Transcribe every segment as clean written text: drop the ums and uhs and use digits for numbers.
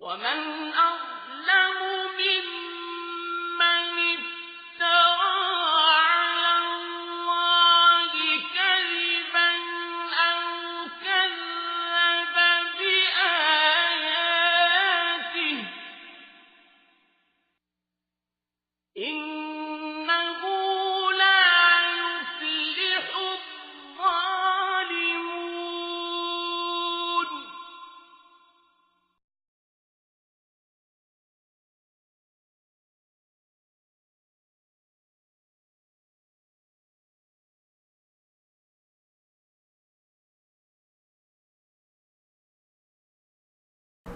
ومن أظلم ممن افترى على الله كذبا أو كذب بآياته إنه لا يفلح الظالمون.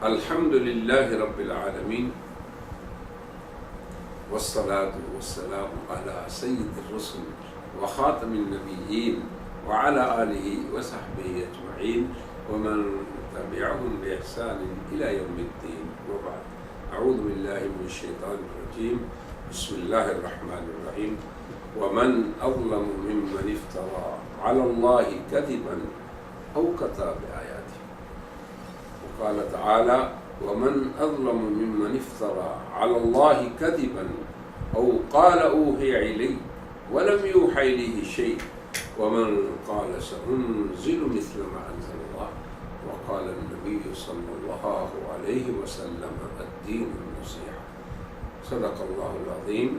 الحمد لله رب العالمين والصلاة والسلام على سيد الرسل وخاتم النبيين وعلى آله وصحبه أجمعين ومن تبعهم بإحسان إلى يوم الدين وبعد. أعوذ بالله من الشيطان الرجيم. بسم الله الرحمن الرحيم. ومن أظلم ممن افترى على الله كذبا أو كذب بآياته. وقال تعالى ومن أظلم ممن افترى على الله كذبا أو قال أوحي إلي ولم يوحى إليه شيء ومن قال سأنزل مثل ما أنزل الله. وقال النبي صلى الله عليه وسلم الدين النصيحة. صدق الله العظيم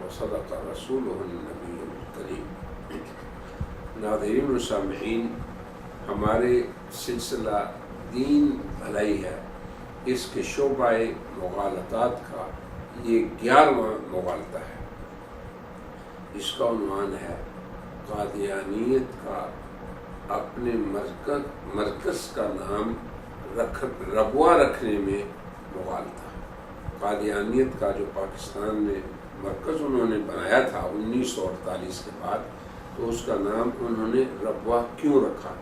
وصدق رسوله النبي الكريم. ناظرین و سامعین، ہمارے سلسلہ دین بھلائی ہے، اس کے شعبہ مغالطات کا یہ 11واں مغالطہ ہے۔ اس کا عنوان ہے قادیانیت کا اپنے مرکز کا نام ربوا رکھنے میں مغالطہ۔ قادیانیت کا جو پاکستان میں مرکز انہوں نے بنایا تھا 1948 کے بعد، تو اس کا نام انہوں نے ربوا کیوں رکھا،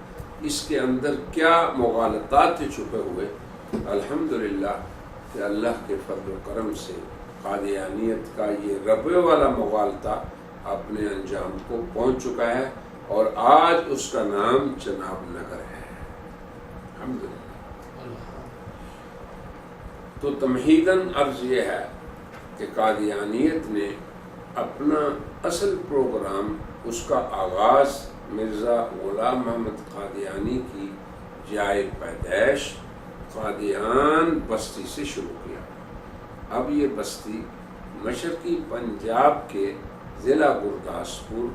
اس کے اندر کیا مغالطات چھپے ہوئے۔ الحمدللہ کہ اللہ کے فضل و کرم سے قادیانیت کا یہ ربوے والا مغالطہ اپنے انجام کو پہنچ چکا ہے اور آج اس کا نام چناب نگر ہے۔ الحمدللہ۔ تو تمہیداً عرض یہ ہے کہ قادیانیت نے اپنا اصل پروگرام، اس کا آغاز مرزا غلام محمد قادیانی کی جائے پیدائش قادیان بستی سے شروع کیا۔ اب یہ بستی مشرقی پنجاب کے ضلع گرداسپور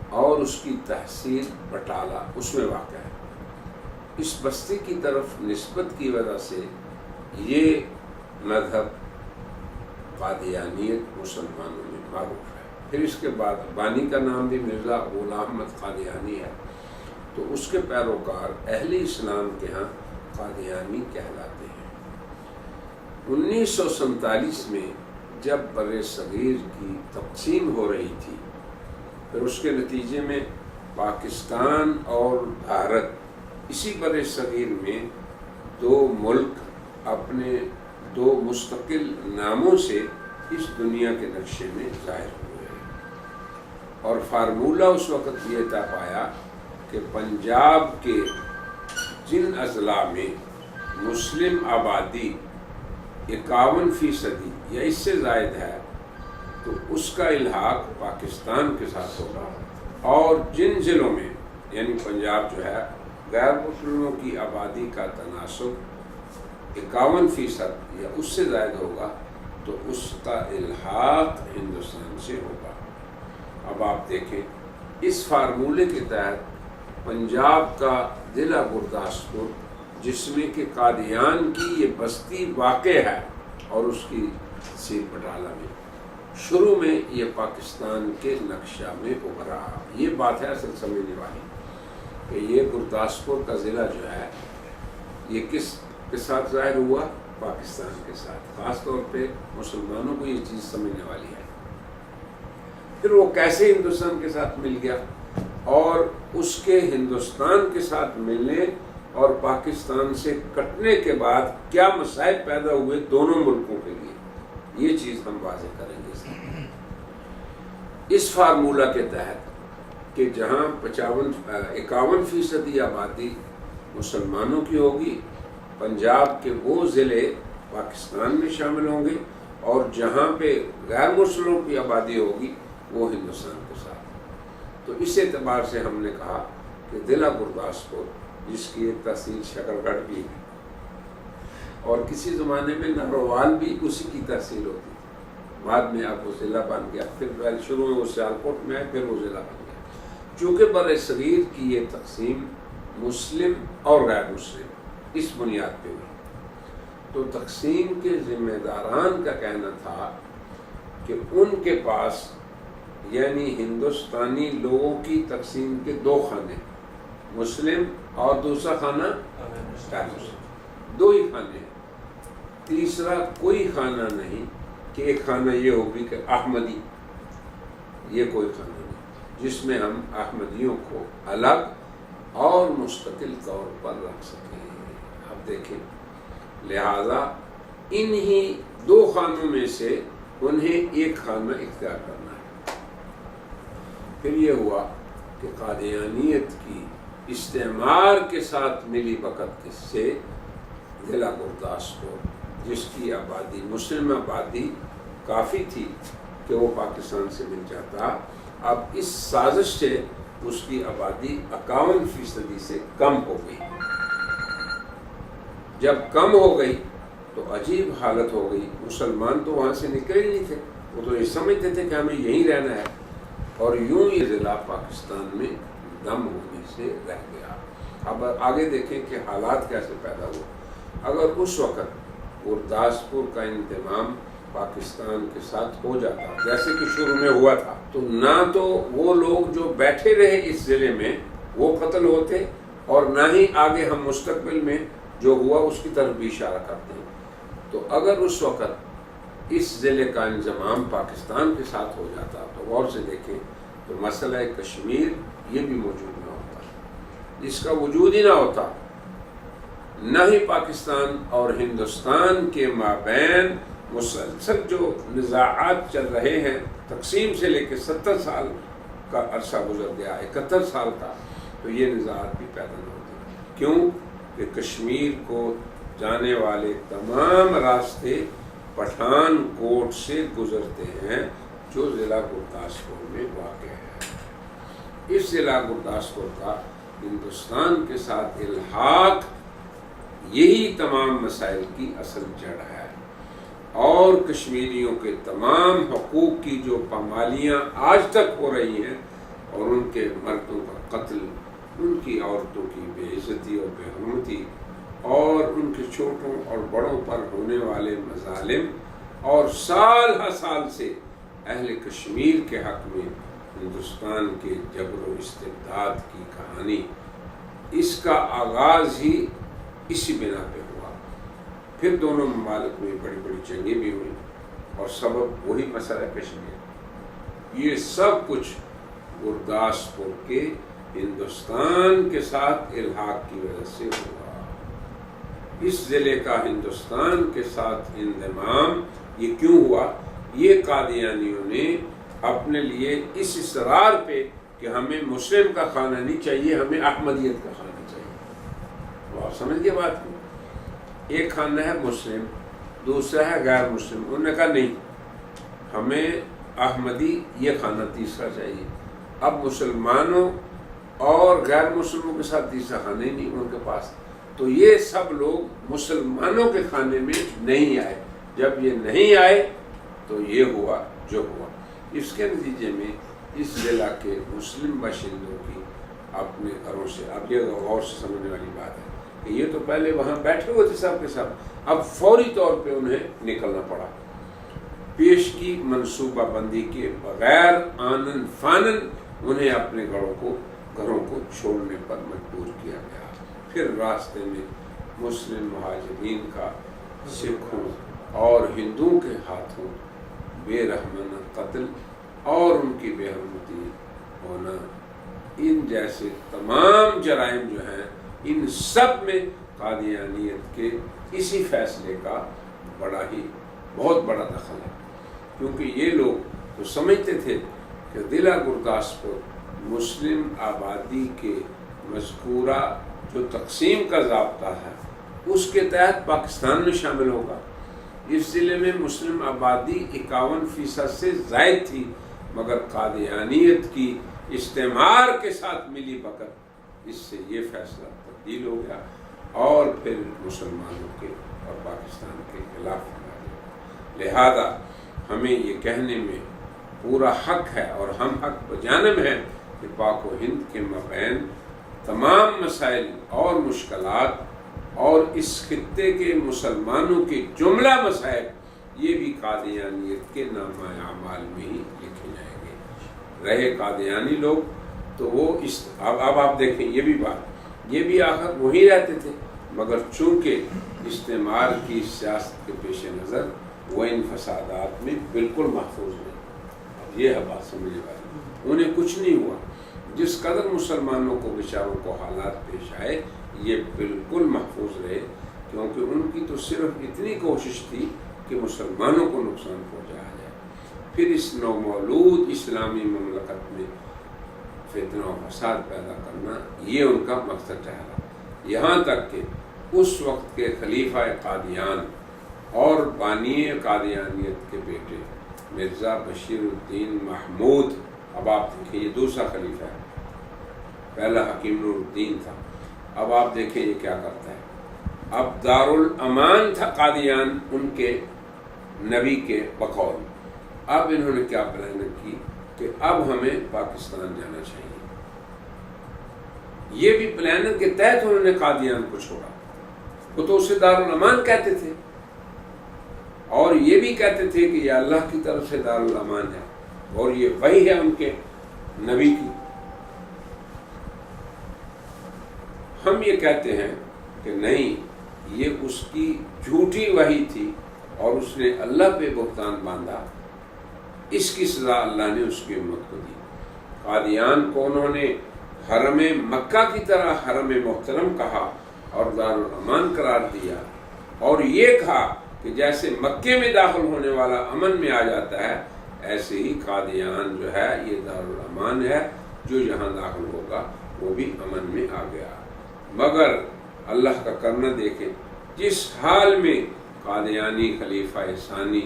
اور اس کی تحصیل بٹالہ اس میں واقع ہے۔ اس بستی کی طرف نسبت کی وجہ سے یہ مذہب قادیانیت مسلمانوں میں معروف ہے۔ پھر اس کے بعد بانی کا نام بھی مرزا غلام احمد قادیانی ہے، تو اس کے پیروکار اہل اسلام کے ہاں قادیانی کہلاتے ہیں۔ 1947 میں جب بر صغیر کی تقسیم ہو رہی تھی، پھر اس کے نتیجے میں پاکستان اور بھارت، اسی بر صغیر میں دو ملک اپنے دو مستقل ناموں سے اس دنیا کے نقشے میں ظاہر ہوئے، اور فارمولہ اس وقت یہ طے پایا کہ پنجاب کے جن اضلاع میں مسلم آبادی 51% یا اس سے زائد ہے، تو اس کا الحاق پاکستان کے ساتھ ہوگا، اور جن ضلعوں میں یعنی پنجاب جو ہے غیر مسلموں کی آبادی کا تناسب 51% یا اس سے زائد ہوگا، تو اس کا الحاق ہندوستان سے ہوگا۔ اب آپ دیکھیں، اس فارمولے کے تحت پنجاب کا ضلع گرداسپور، جس میں کہ قادیان کی یہ بستی واقع ہے اور اس کی تحصیل بٹالہ میں، شروع میں یہ پاکستان کے نقشہ میں ابھرا۔ یہ بات ہے اصل سمجھنے والی کہ یہ گرداسپور کا ضلع جو ہے یہ کس کے ساتھ ظاہر ہوا؟ پاکستان کے ساتھ۔ خاص طور پہ مسلمانوں کو یہ چیز سمجھنے والی ہے۔ پھر وہ کیسے ہندوستان کے ساتھ مل گیا، اور اس کے ہندوستان کے ساتھ ملنے اور پاکستان سے کٹنے کے بعد کیا مسائل پیدا ہوئے دونوں ملکوں کے لیے، یہ چیز ہم واضح کریں گے۔ اس فارمولہ کے تحت کہ جہاں 51% آبادی مسلمانوں کی ہوگی، پنجاب کے وہ ضلع پاکستان میں شامل ہوں گے، اور جہاں پہ غیر مسلموں کی آبادی ہوگی وہ ہندوستان کے ساتھ۔ تو اس اعتبار سے ہم نے کہا کہ ضلع گرداسپور، جس کی ایک تحصیل شکر گڑھ بھی ہے، اور کسی زمانے میں نروال بھی اسی کی تحصیل ہوتی تھی، بعد میں اب وہ ضلع بن گیا، پھر شروع میں وہ سیالکوٹ میں ہے، پھر وہ ضلع بن گیا۔ چونکہ بر صغیر کی یہ تقسیم مسلم اور غیر مسلم اس بنیاد پہ ہوئی، تو تقسیم کے ذمہ داران کا کہنا تھا کہ ان کے پاس، یعنی ہندوستانی لوگوں کی تقسیم کے دو خانے، مسلم اور دوسرا خانہ غیر مسلم، دو ہی کھانے ہیں، تیسرا کوئی خانہ نہیں کہ ایک خانہ یہ ہوگی کہ احمدی، یہ کوئی خانہ نہیں جس میں ہم احمدیوں کو الگ اور مستقل طور پر رکھ سکیں۔ اب دیکھیں، لہذا انہی دو خانوں میں سے انہیں ایک خانہ اختیار کرنا ہے۔ پھر یہ ہوا کہ قادیانیت کی استعمار کے ساتھ ملی بقت سے ضلع گرداسپور، جس کی آبادی مسلم آبادی کافی تھی کہ وہ پاکستان سے مل جاتا، اب اس سازش سے اس کی آبادی 51% سے کم ہو گئی۔ جب کم ہو گئی تو عجیب حالت ہو گئی، مسلمان تو وہاں سے نکلے ہی نہیں تھے، وہ تو یہ سمجھتے تھے کہ ہمیں یہیں رہنا ہے، اور یوں یہ ضلع پاکستان میں دم ہونے سے رہ گیا۔ اب آگے دیکھیں کہ حالات کیسے پیدا ہوئے۔ اگر اس وقت گرداسپور کا انضمام پاکستان کے ساتھ ہو جاتا جیسے کہ شروع میں ہوا تھا، تو نہ تو وہ لوگ جو بیٹھے رہے اس ضلع میں وہ قتل ہوتے، اور نہ ہی آگے ہم مستقبل میں جو ہوا اس کی طرف بھی اشارہ کرتے ہیں۔ تو اگر اس وقت اس ضلع کا انضمام پاکستان کے ساتھ ہو جاتا تو غور سے دیکھیں تو مسئلہ کشمیر یہ بھی موجود نہ ہوتا، اس کا وجود ہی نہ ہوتا، نہ ہی پاکستان اور ہندوستان کے مابین مسلسل جو نزاعات چل رہے ہیں، تقسیم سے لے کے 70 سال کا عرصہ گزر گیا، 71 سال کا، تو یہ نزاعات بھی پیدا نہ ہوتے۔ کیوں کہ کشمیر کو جانے والے تمام راستے پٹھان کوٹ سے گزرتے ہیں، جو ضلع گرداسپور میں واقع ہے۔ اس ضلع گرداسپور کا ہندوستان کے ساتھ الحاق یہی تمام مسائل کی اصل جڑ ہے، اور کشمیریوں کے تمام حقوق کی جو پامالیاں آج تک ہو رہی ہیں، اور ان کے مردوں کا قتل، ان کی عورتوں کی بے عزتی اور بے حرمتی، اور ان کے چھوٹوں اور بڑوں پر ہونے والے مظالم، اور سال ہر سال سے اہل کشمیر کے حق میں ہندوستان کے جبر و استبداد کی کہانی، اس کا آغاز ہی اسی بنا پہ ہوا۔ پھر دونوں ممالک میں بڑی بڑی جنگیں بھی ہوئیں، اور سبب وہی مسئلہ کشمیر۔ یہ سب کچھ گرداسپور کے ہندوستان کے ساتھ الحاق کی وجہ سے ہوا۔ اس ضلع کا ہندوستان کے ساتھ انضمام یہ کیوں ہوا؟ یہ قادیانیوں نے اپنے لیے اس اصرار پہ کہ ہمیں مسلم کا خانہ نہیں چاہیے، ہمیں احمدیت کا خانہ چاہیے۔ وہ آپ سمجھ گئے بات میں؟ ایک خانہ ہے مسلم، دوسرا ہے غیر مسلم، انہوں نے کہا نہیں، ہمیں احمدی یہ خانہ تیسرا چاہیے۔ اب مسلمانوں اور غیر مسلموں کے ساتھ تیسرا خانہ ہی نہیں ان کے پاس، تو یہ سب لوگ مسلمانوں کے خانے میں نہیں آئے۔ جب یہ نہیں آئے تو یہ ہوا جو ہوا۔ اس کے نتیجے میں اس ضلع کے مسلم باشندوں کی اپنے گھروں سے، اب یہ غور سے سمجھنے والی بات ہے کہ یہ تو پہلے وہاں بیٹھے ہوئے تھے سب کے سب، اب فوری طور پہ انہیں نکلنا پڑا، پیش کی منصوبہ بندی کے بغیر آنن فانن انہیں اپنے گھروں کو چھوڑنے پر مجبور کیا گیا۔ پھر راستے میں مسلم مہاجرین کا سکھوں اور ہندوؤں کے ہاتھوں بے رحمانہ قتل اور ان کی بے حرمتی ہونا، ان جیسے تمام جرائم جو ہیں، ان سب میں قادیانیت کے اسی فیصلے کا بہت بڑا دخل ہے، کیونکہ یہ لوگ تو سمجھتے تھے کہ ضلع گرداسپور مسلم آبادی کے مذکورہ جو تقسیم کا ضابطہ ہے اس کے تحت پاکستان میں شامل ہوگا، اس ضلع میں مسلم آبادی 51% سے زائد تھی، مگر قادیانیت کی استعمار کے ساتھ ملی بھگت اس سے یہ فیصلہ تبدیل ہو گیا اور پھر مسلمانوں کے اور پاکستان کے خلاف ہوا گیا۔ لہذا ہمیں یہ کہنے میں پورا حق ہے اور ہم حق بجانب ہیں کہ پاک و ہند کے مابین تمام مسائل اور مشکلات اور اس خطے کے مسلمانوں کے جملہ مسائل یہ بھی قادیانیت کے نامہ اعمال میں ہی لکھے جائیں گے۔ رہے قادیانی لوگ تو وہ اب آپ دیکھیں یہ بھی بات، یہ بھی آخر وہی رہتے تھے، مگر چونکہ استعمار کی سیاست کے پیش نظر وہ ان فسادات میں بالکل محفوظ نہیں۔ اب یہ ہے بات سمجھنے والی، انہیں کچھ نہیں ہوا، جس قدر مسلمانوں کو بیچاروں کو حالات پیش آئے یہ بالکل محفوظ رہے، کیونکہ ان کی تو صرف اتنی کوشش تھی کہ مسلمانوں کو نقصان پہنچایا جائے، پھر اس نومولود اسلامی مملکت میں فتنہ و فساد پیدا کرنا یہ ان کا مقصد ٹھہرا، یہاں تک کہ اس وقت کے خلیفہ قادیان اور بانی قادیانیت کے بیٹے مرزا بشیر الدین محمود، اب آپ دیکھیں یہ دوسرا خلیفہ ہے، پہلا حکیم نور الدین تھا، اب آپ دیکھیں یہ کیا کرتا ہے۔ اب دارالامان تھا قادیان ان کے نبی کے بقول، اب انہوں نے کیا پلاننگ کی کہ اب ہمیں پاکستان جانا چاہیے، یہ بھی پلاننگ کے تحت انہوں نے قادیان کو چھوڑا، وہ تو اسے دارالامان کہتے تھے اور یہ بھی کہتے تھے کہ یہ اللہ کی طرف سے دارالامان ہے اور یہ وحی ہے ان کے نبی کی۔ ہم یہ کہتے ہیں کہ نہیں، یہ اس کی جھوٹی وحی تھی اور اس نے اللہ پہ بہتان باندھا، اس کی سزا اللہ نے اس کی امت کو دی۔ قادیان کو انہوں نے حرم مکہ کی طرح حرم محترم کہا اور دارالامان قرار دیا، اور یہ کہا کہ جیسے مکے میں داخل ہونے والا امن میں آ جاتا ہے، ایسے ہی قادیان جو ہے یہ دارالامان ہے، جو یہاں داخل ہوگا وہ بھی امن میں آ گیا۔ مگر اللہ کا کرنا دیکھیں، جس حال میں قادیانی خلیفہ ثانی،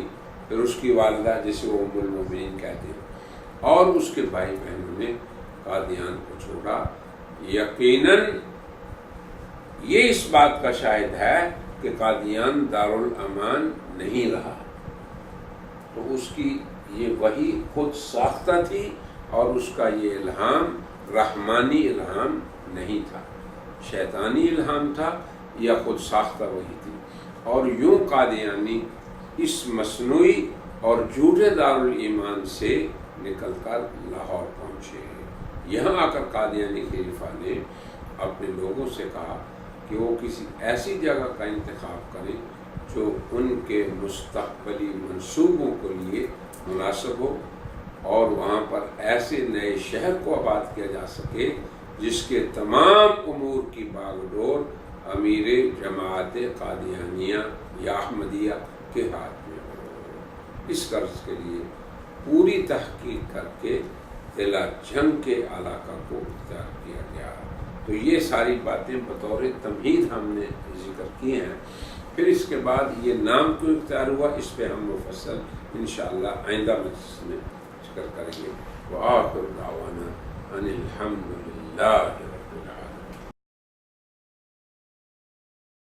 پھر اس کی والدہ جسے وہ ام المومنین کہتے ہیں، اور اس کے بھائی بہنوں نے قادیان کو چھوڑا، یقیناً یہ اس بات کا شاہد ہے کہ قادیان دارالامان نہیں رہا، تو اس کی یہ وحی خود ساختہ تھی اور اس کا یہ الہام رحمانی الہام نہیں تھا، شیطانی الہام تھا یا خود ساختہ وحی تھی۔ اور یوں قادیانی اس مصنوعی اور جھوٹے دارالایمان سے نکل کر لاہور پہنچے۔ یہاں آ کر قادیانی خلیفہ نے اپنے لوگوں سے کہا کہ وہ کسی ایسی جگہ کا انتخاب کریں جو ان کے مستقبلی منصوبوں کے لیے مناسب ہو، اور وہاں پر ایسے نئے شہر کو آباد کیا جا سکے جس کے تمام امور کی باغ ڈور امیر جماعت قادیانیہ یا احمدیہ کے ہاتھ میں ہو۔ اس غرض کے لیے پوری تحقیق کر کے ضلع جنگ کے علاقہ کو اختیار کیا گیا۔ تو یہ ساری باتیں بطور تمہید ہم نے ذکر کی ہیں، پھر اس کے بعد یہ نام کیوں اختیار ہوا اس پہ ہم مفصل انشاءاللہ آئندہ مجلس میں ذکر کریں گے۔ وآخر دعوانا ان الحمد للہ